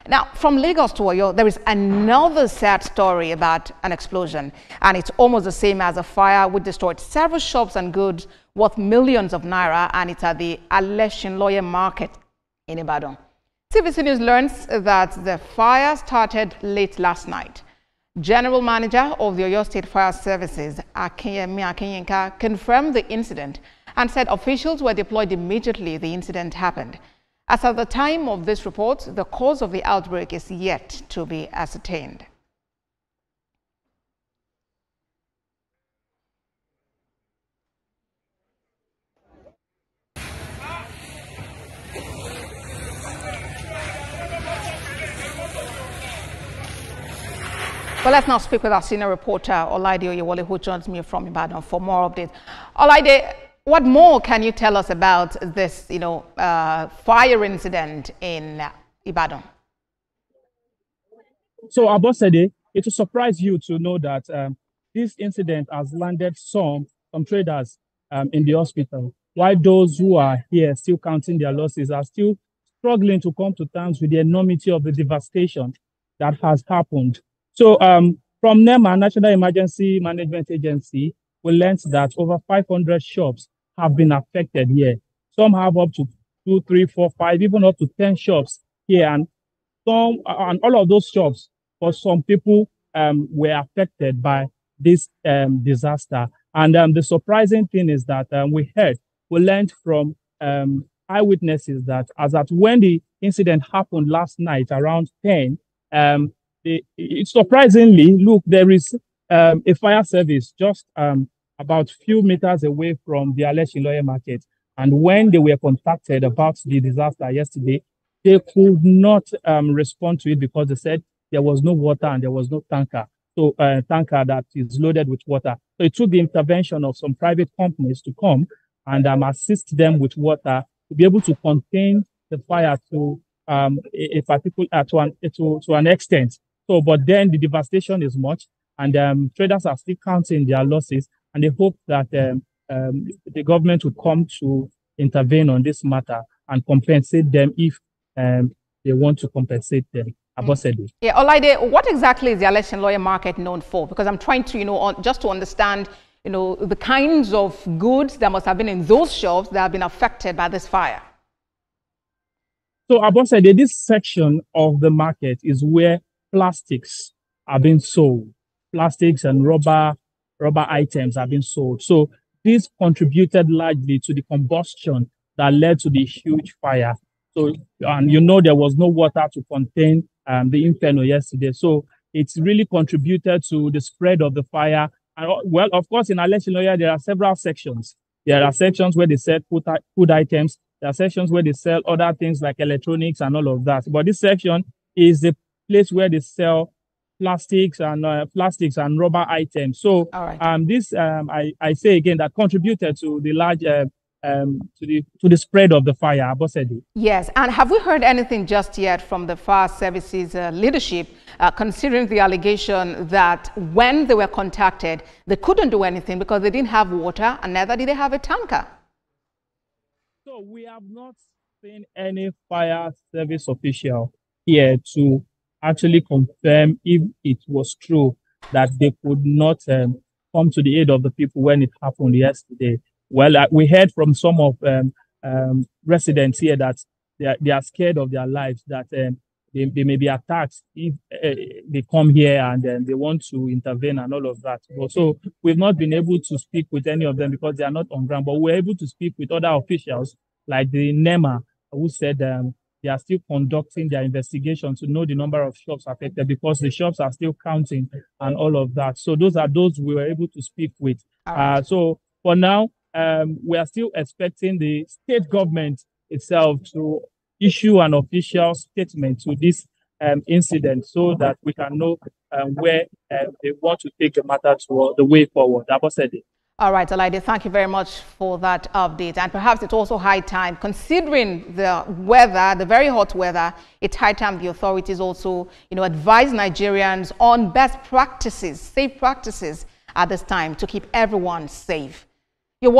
Now, from Lagos to Oyo, there is another sad story about an explosion, and it's almost the same as a fire which destroyed several shops and goods worth millions of naira, and it's at the Aleshinloye market in Ibadan. TVC News learns that the fire started late last night. General Manager of the Oyo State Fire Services, Akinyemi Akinyinka, confirmed the incident and said officials were deployed immediately the incident happened. As at the time of this report, the cause of the outbreak is yet to be ascertained. Well, let's now speak with our senior reporter, Olaide Oyewole, who joins me from Ibadan for more updates. Olaide, what more can you tell us about this, fire incident in Ibadan? So, Abosede, it will surprise you to know that this incident has landed some traders in the hospital, while those who are here still counting their losses are still struggling to come to terms with the enormity of the devastation that has happened. So, from NEMA, National Emergency Management Agency, we learned that over 500 shops have been affected here. Some have up to 2, 3, 4, 5, even up to 10 shops here, and all of those shops, for some people, were affected by this disaster. And the surprising thing is that we learned from eyewitnesses that when the incident happened last night around 10, surprisingly, look, there is a fire service just about a few meters away from the Aleshinloye market. And when they were contacted about the disaster yesterday, they could not respond to it because they said there was no water and there was no tanker. So tanker that is loaded with water. So it took the intervention of some private companies to come and assist them with water to be able to contain the fire to a particular to an extent. So, but then the devastation is much, and traders are still counting their losses, and they hope that the government will come to intervene on this matter and compensate them if they want to compensate them. Yeah, Olaide, what exactly is the Aleshinloye market known for? Because I'm trying to, just to understand, the kinds of goods that must have been in those shops that have been affected by this fire. So, Abosede, this section of the market is where plastics are being sold. Plastics and rubber items are being sold. So this contributed largely to the combustion that led to the huge fire. So, and there was no water to contain the inferno yesterday. So it's really contributed to the spread of the fire. And, well, of course, in Aleshinloye, there are several sections. There are sections where they sell food items. There are sections where they sell other things like electronics and all of that. But this section is the place where they sell plastics and rubber items. So this I say again that contributed to the large to the spread of the fire. Abosede. Yes, and have we heard anything just yet from the fire services leadership, considering the allegation that when they were contacted, they couldn't do anything because they didn't have water and neither did they have a tanker? So we have not seen any fire service official here to actually confirm if it was true that they could not come to the aid of the people when it happened yesterday. Well, we heard from some of residents here that they are scared of their lives, that they may be attacked if they come here and they want to intervene and all of that. So we've not been able to speak with any of them because they are not on ground, but we're able to speak with other officials like the NEMA, who said they are still conducting their investigation to know the number of shops affected because the shops are still counting and all of that. So those are those we were able to speak with. So for now, we are still expecting the state government itself to issue an official statement to this incident so that we can know where they want to take the matter to the way forward. Abosede. All right, Olaide, thank you very much for that update. And perhaps it's also high time, considering the weather, the very hot weather, it's high time the authorities also, advise Nigerians on best practices, safe practices at this time to keep everyone safe.